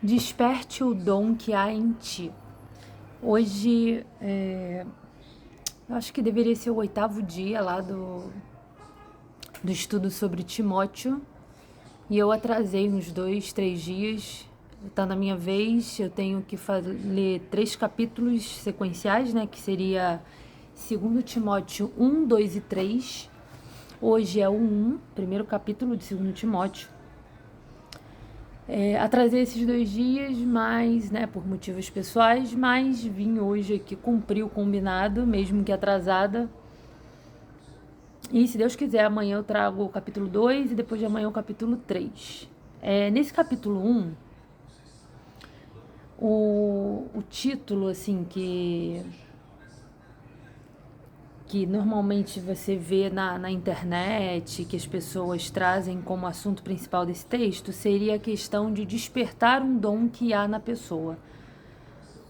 Desperte o dom que há em ti. Hoje, eu acho que deveria ser o 8º dia lá do estudo sobre Timóteo. E eu atrasei uns 2, 3 dias. Tá na minha vez, eu tenho que ler 3 capítulos sequenciais, né? Que seria 2 Timóteo 1, 2 e 3. Hoje é o 1, primeiro capítulo de 2 Timóteo. Atrasei esses 2 dias, mas, né, por motivos pessoais, mas vim hoje aqui cumprir o combinado, mesmo que atrasada. E se Deus quiser, amanhã eu trago o capítulo 2 e depois de amanhã o capítulo 3. Nesse capítulo 1, o título, assim, que normalmente você vê na internet, que as pessoas trazem como assunto principal desse texto, seria a questão de despertar um dom que há na pessoa.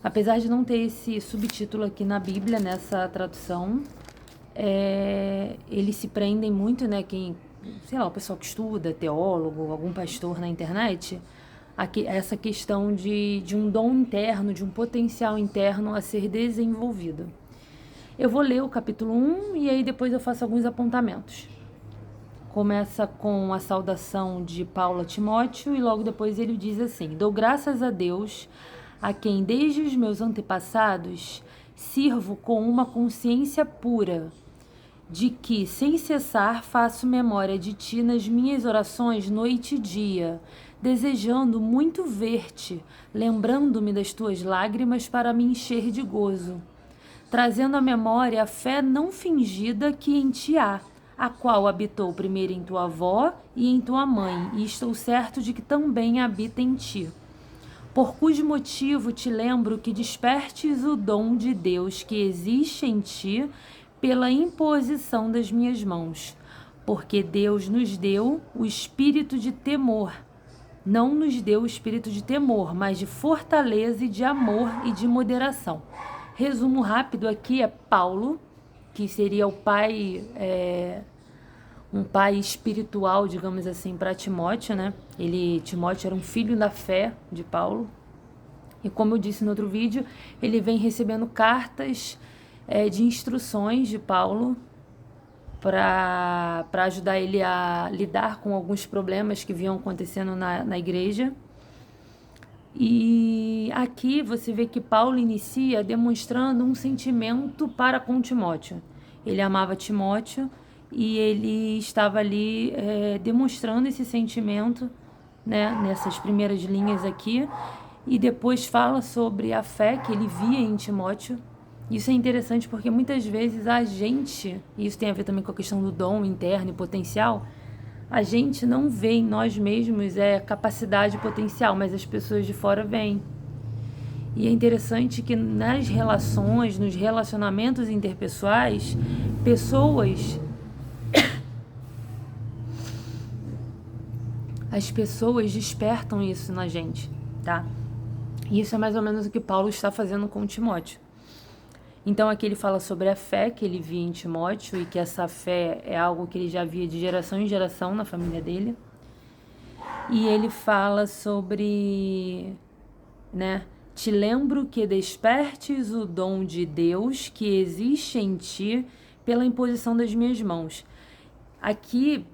Apesar de não ter esse subtítulo aqui na Bíblia, nessa tradução, eles se prendem muito, né, quem, sei lá, o pessoal que estuda, teólogo, algum pastor na internet, essa questão de um dom interno, de um potencial interno a ser desenvolvido. Eu vou ler o capítulo 1 e aí depois eu faço alguns apontamentos. Começa com a saudação de Paulo a Timóteo e logo depois ele diz assim: Dou graças a Deus, a quem desde os meus antepassados sirvo com uma consciência pura, de que sem cessar faço memória de ti nas minhas orações noite e dia, desejando muito ver-te, lembrando-me das tuas lágrimas para me encher de gozo, trazendo à memória a fé não fingida que em ti há, a qual habitou primeiro em tua avó e em tua mãe, e estou certo de que também habita em ti. Por cujo motivo te lembro que despertes o dom de Deus que existe em ti pela imposição das minhas mãos. Porque Deus nos deu o espírito de temor. Não nos deu o espírito de temor, mas de fortaleza e de amor e de moderação. Resumo rápido aqui é Paulo, que seria o pai, um pai espiritual, digamos assim, para Timóteo, né? Timóteo era um filho da fé de Paulo. E como eu disse no outro vídeo, ele vem recebendo cartas de instruções de Paulo para ajudar ele a lidar com alguns problemas que vinham acontecendo na igreja. E aqui você vê que Paulo inicia demonstrando um sentimento para com Timóteo. Ele amava Timóteo e ele estava ali demonstrando esse sentimento, né, nessas primeiras linhas aqui. E depois fala sobre a fé que ele via em Timóteo. Isso é interessante porque muitas vezes a gente, e isso tem a ver também com a questão do dom interno e potencial, a gente não vê em nós mesmos capacidade e potencial, mas as pessoas de fora veem. E é interessante que nas relações, nos relacionamentos interpessoais, as pessoas despertam isso na gente, tá? E isso é mais ou menos o que Paulo está fazendo com Timóteo. Então aqui ele fala sobre a fé que ele via em Timóteo e que essa fé é algo que ele já via de geração em geração na família dele. E ele fala sobre, né, te lembro que despertes o dom de Deus que existe em ti pela imposição das minhas mãos. Aqui,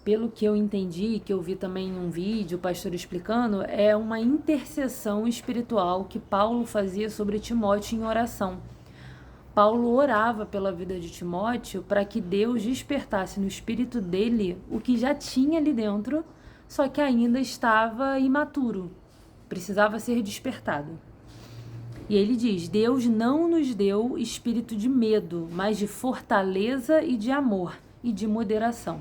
pelo que eu entendi, que eu vi também em um vídeo, o pastor explicando, é uma intercessão espiritual que Paulo fazia sobre Timóteo em oração. Paulo orava pela vida de Timóteo para que Deus despertasse no espírito dele o que já tinha ali dentro, só que ainda estava imaturo, precisava ser despertado. E ele diz: Deus não nos deu espírito de medo, mas de fortaleza e de amor e de moderação.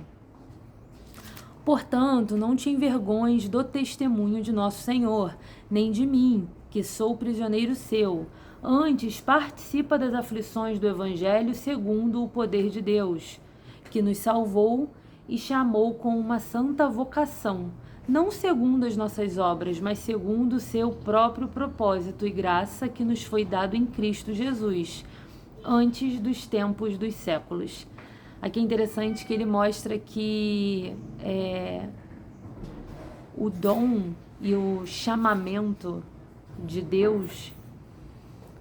Portanto, não te envergonhes do testemunho de nosso Senhor, nem de mim, que sou prisioneiro seu. Antes, participa das aflições do Evangelho segundo o poder de Deus, que nos salvou e chamou com uma santa vocação, não segundo as nossas obras, mas segundo o seu próprio propósito e graça que nos foi dado em Cristo Jesus, antes dos tempos dos séculos. Aqui é interessante que ele mostra que o dom e o chamamento de Deus,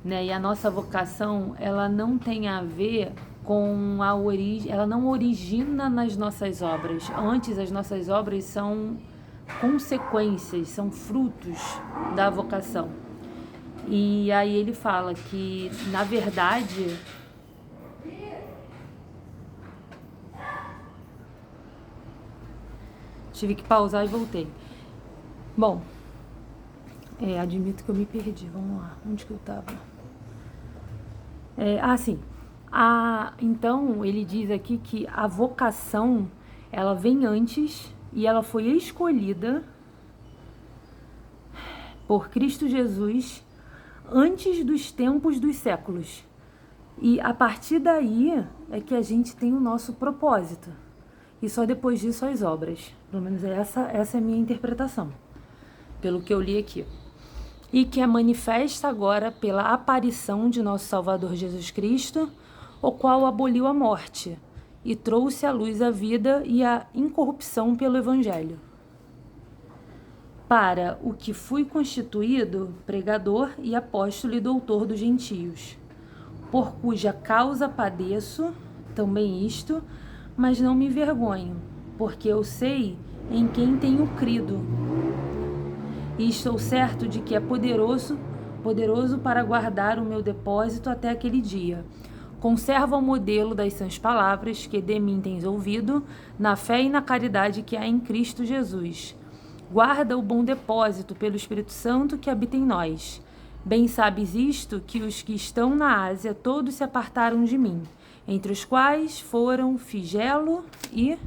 né, e a nossa vocação, ela não tem a ver com a origem, ela não origina nas nossas obras. Antes, as nossas obras são consequências, são frutos da vocação. E aí ele fala que, na verdade, tive que pausar e voltei. Bom, admito que eu me perdi. Vamos lá, onde que eu estava? Sim. Então, ele diz aqui que a vocação, ela vem antes e ela foi escolhida por Cristo Jesus antes dos tempos dos séculos. E a partir daí é que a gente tem o nosso propósito. E só depois disso as obras. Pelo menos essa é a minha interpretação, pelo que eu li aqui. E que é manifesta agora pela aparição de nosso Salvador Jesus Cristo, o qual aboliu a morte e trouxe à luz a vida e a incorrupção pelo Evangelho. Para o que fui constituído pregador e apóstolo e doutor dos gentios, por cuja causa padeço, também isto, mas não me envergonho, porque eu sei em quem tenho crido. E estou certo de que é poderoso para guardar o meu depósito até aquele dia. Conserva o modelo das sãs palavras que de mim tens ouvido, na fé e na caridade que há em Cristo Jesus. Guarda o bom depósito pelo Espírito Santo que habita em nós. Bem sabes isto, que os que estão na Ásia todos se apartaram de mim, entre os quais foram Figelo e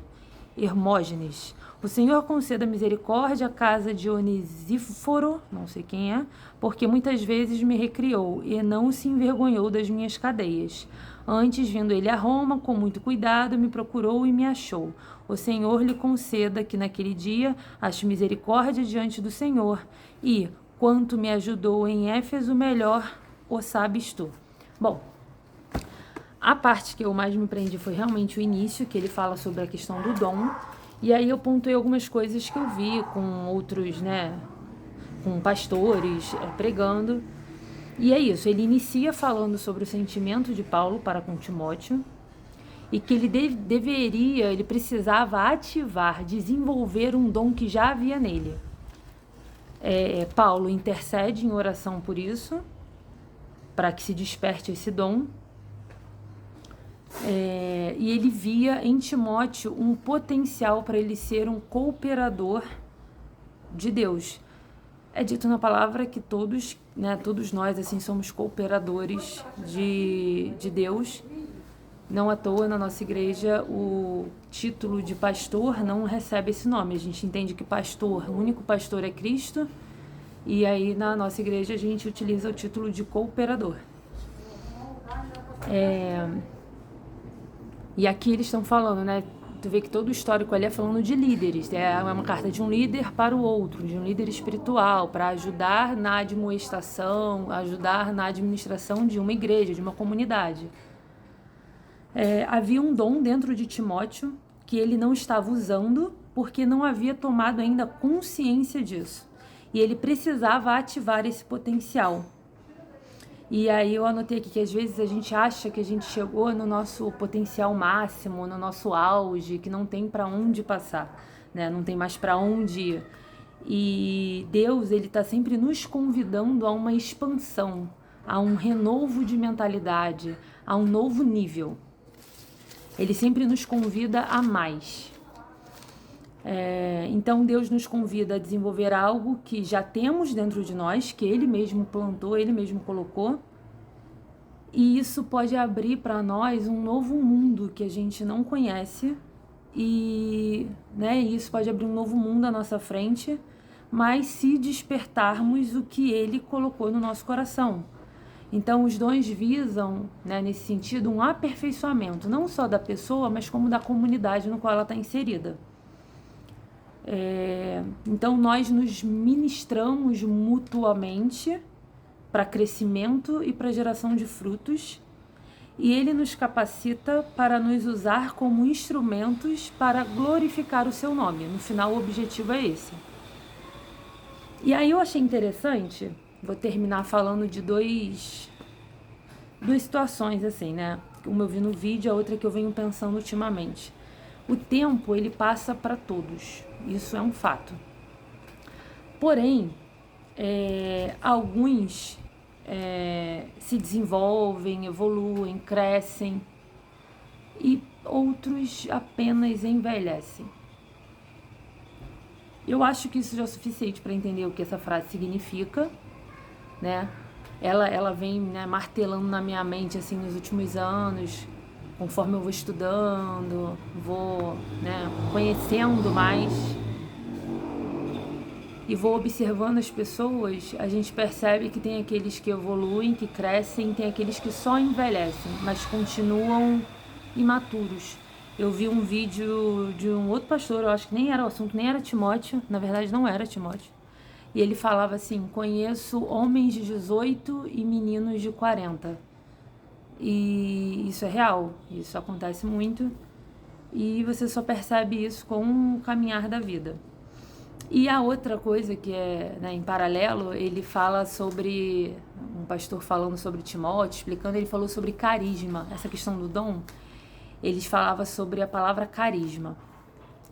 Hermógenes. O Senhor conceda misericórdia à casa de Onesíforo, não sei quem é, porque muitas vezes me recriou e não se envergonhou das minhas cadeias. Antes, vindo ele a Roma, com muito cuidado, me procurou e me achou. O Senhor lhe conceda que naquele dia ache misericórdia diante do Senhor. E, quanto me ajudou em Éfeso, melhor o sabes tu. Bom, a parte que eu mais me prendi foi realmente o início, que ele fala sobre a questão do dom. E aí eu pontuei algumas coisas que eu vi com outros, com pastores pregando. E é isso, ele inicia falando sobre o sentimento de Paulo para com Timóteo e que ele precisava ativar, desenvolver um dom que já havia nele. Paulo intercede em oração por isso, para que se desperte esse dom. E ele via em Timóteo um potencial para ele ser um cooperador de Deus. É dito na palavra que todos nós assim somos cooperadores de Deus. Não à toa, na nossa igreja, o título de pastor não recebe esse nome. A gente entende que o único pastor é Cristo, e aí na nossa igreja a gente utiliza o título de cooperador. E aqui eles estão falando, tu vê que todo o histórico ali é falando de líderes. É uma carta de um líder para o outro, de um líder espiritual, para ajudar na admoestação, ajudar na administração de uma igreja, de uma comunidade. Havia um dom dentro de Timóteo que ele não estava usando porque não havia tomado ainda consciência disso. E ele precisava ativar esse potencial. E aí eu anotei aqui que às vezes a gente acha que a gente chegou no nosso potencial máximo, no nosso auge, que não tem para onde passar, não tem mais para onde ir. E Deus, ele está sempre nos convidando a uma expansão, a um renovo de mentalidade, a um novo nível. Ele sempre nos convida a mais. Então Deus nos convida a desenvolver algo que já temos dentro de nós, que Ele mesmo plantou, Ele mesmo colocou, e isso pode abrir para nós um novo mundo que a gente não conhece, e isso pode abrir um novo mundo à nossa frente, mas se despertarmos o que Ele colocou no nosso coração. Então os dons visam, nesse sentido, um aperfeiçoamento, não só da pessoa, mas como da comunidade no qual ela está inserida. Então nós nos ministramos mutuamente para crescimento e para geração de frutos, e ele nos capacita para nos usar como instrumentos para glorificar o seu nome. No final o objetivo é esse. E aí eu achei interessante, vou terminar falando de duas situações, assim, né? Uma eu vi no vídeo, a outra que eu venho pensando ultimamente. O tempo, ele passa para todos, isso é um fato. Porém, alguns se desenvolvem, evoluem, crescem e outros apenas envelhecem. Eu acho que isso já é o suficiente para entender o que essa frase significa, né? Ela vem, né, martelando na minha mente assim nos últimos anos, conforme eu vou estudando, vou, né, conhecendo mais e vou observando as pessoas, a gente percebe que tem aqueles que evoluem, que crescem, tem aqueles que só envelhecem, mas continuam imaturos. Eu vi um vídeo de um outro pastor, eu acho que nem era o assunto, nem era Timóteo, na verdade não era Timóteo. E ele falava assim: conheço homens de 18 e meninos de 40. E isso é real, isso acontece muito. E você só percebe isso com o caminhar da vida. E a outra coisa que é, né, em paralelo, ele fala sobre, um pastor falando sobre Timóteo, explicando, ele falou sobre carisma, essa questão do dom. Eles falavam sobre a palavra carisma.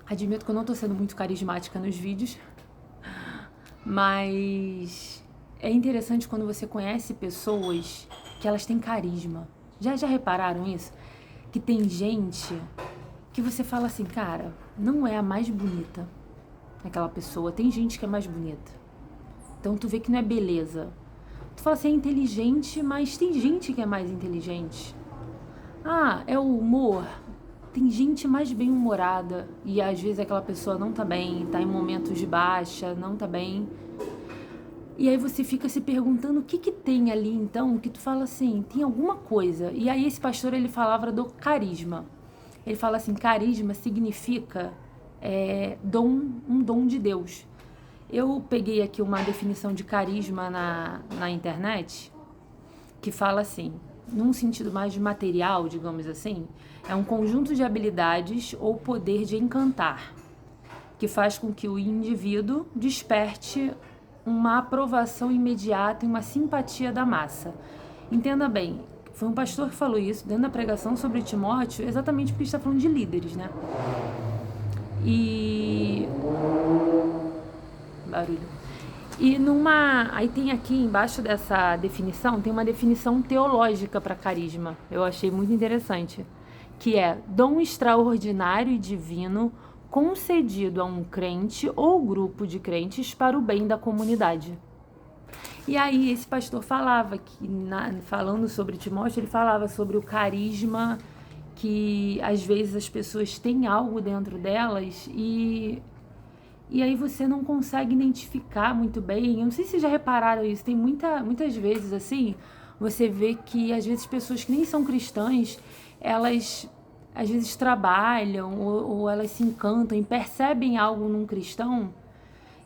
Admito que eu não estou sendo muito carismática nos vídeos, mas é interessante quando você conhece pessoas que elas têm carisma. Já repararam isso? Que tem gente que você fala assim, cara, não é a mais bonita aquela pessoa. Tem gente que é mais bonita. Então tu vê que não é beleza. Tu fala assim, é inteligente, mas tem gente que é mais inteligente. Ah, é o humor. Tem gente mais bem-humorada e às vezes aquela pessoa não tá bem, tá em momentos de baixa, não tá bem. E aí você fica se perguntando o que que tem ali então, que tu fala assim, tem alguma coisa. E aí esse pastor, ele falava do carisma. Ele fala assim, carisma significa um dom de Deus. Eu peguei aqui uma definição de carisma na internet, que fala assim, num sentido mais de material, digamos assim, é um conjunto de habilidades ou poder de encantar, que faz com que o indivíduo desperte uma aprovação imediata e uma simpatia da massa. Entenda bem, foi um pastor que falou isso dentro da pregação sobre Timóteo, exatamente porque está falando de líderes, né? E barulho. E aí tem aqui embaixo dessa definição, tem uma definição teológica para carisma. Eu achei muito interessante, que é dom extraordinário e divino concedido a um crente ou grupo de crentes para o bem da comunidade. E aí esse pastor falava que, falando sobre Timóteo, ele falava sobre o carisma, que às vezes as pessoas têm algo dentro delas e aí você não consegue identificar muito bem. Eu não sei se vocês já repararam isso, tem muitas vezes assim, você vê que às vezes pessoas que nem são cristãs, elas às vezes trabalham ou elas se encantam e percebem algo num cristão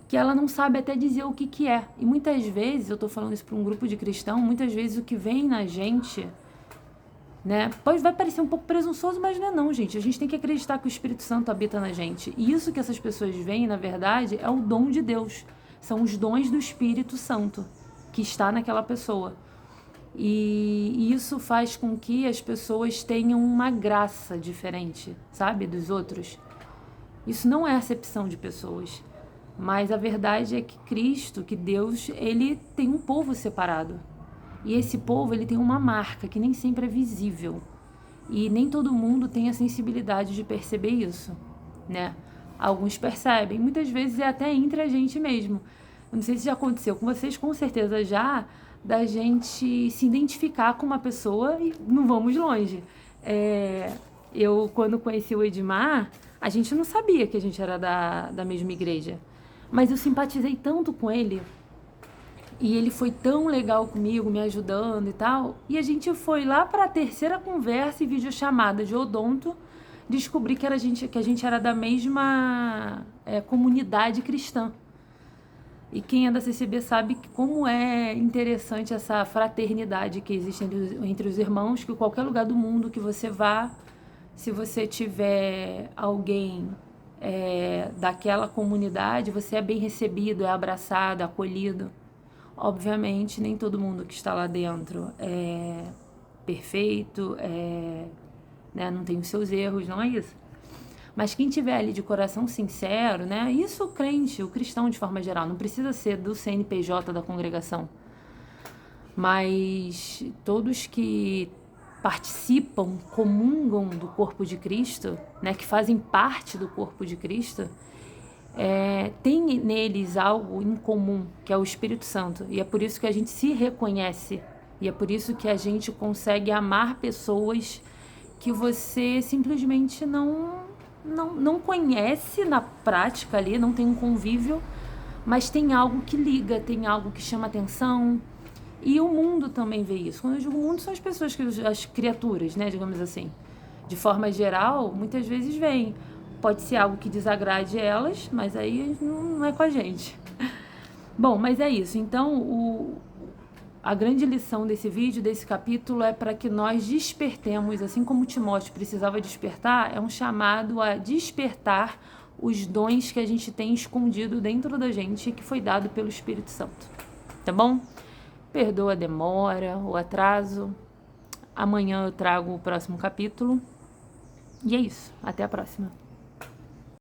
que ela não sabe até dizer o que que é. E muitas vezes, eu tô falando isso para um grupo de cristão, muitas vezes o que vem na gente, né, vai parecer um pouco presunçoso, mas não é não, gente. A gente tem que acreditar que o Espírito Santo habita na gente. E isso que essas pessoas veem, na verdade, é o dom de Deus. São os dons do Espírito Santo que está naquela pessoa. E isso faz com que as pessoas tenham uma graça diferente, sabe, dos outros. Isso não é acepção de pessoas. Mas a verdade é que Cristo, que Deus, ele tem um povo separado. E esse povo, ele tem uma marca que nem sempre é visível. E nem todo mundo tem a sensibilidade de perceber isso, né? Alguns percebem, muitas vezes é até entre a gente mesmo. Eu não sei se já aconteceu com vocês, com certeza já, da gente se identificar com uma pessoa e não vamos longe. Eu, quando conheci o Edmar, a gente não sabia que a gente era da mesma igreja. Mas eu simpatizei tanto com ele, e ele foi tão legal comigo, me ajudando e tal, e a gente foi lá para a terceira conversa e videochamada de odonto, descobri que a gente era da mesma comunidade cristã. E quem é da CCB sabe como é interessante essa fraternidade que existe entre os irmãos, que qualquer lugar do mundo que você vá, se você tiver alguém daquela comunidade, você é bem recebido, é abraçado, acolhido. Obviamente, nem todo mundo que está lá dentro é perfeito, né, não tem os seus erros, não é isso. Mas quem tiver ali de coração sincero, né, isso o crente, o cristão de forma geral, não precisa ser do CNPJ da congregação, mas todos que participam, comungam do corpo de Cristo, né, que fazem parte do corpo de Cristo, tem neles algo em comum, que é o Espírito Santo. E é por isso que a gente se reconhece. E é por isso que a gente consegue amar pessoas que você simplesmente não conhece na prática ali, não tem um convívio, mas tem algo que liga, tem algo que chama atenção. E o mundo também vê isso. Quando eu digo mundo, são as pessoas, as criaturas, né, digamos assim. De forma geral, muitas vezes vêm. Pode ser algo que desagrade elas, mas aí não é com a gente. Bom, mas é isso. Então, a grande lição desse vídeo, desse capítulo, é para que nós despertemos, assim como Timóteo precisava despertar, é um chamado a despertar os dons que a gente tem escondido dentro da gente, que foi dado pelo Espírito Santo. Tá bom? Perdoa a demora, o atraso. Amanhã eu trago o próximo capítulo. E é isso. Até a próxima.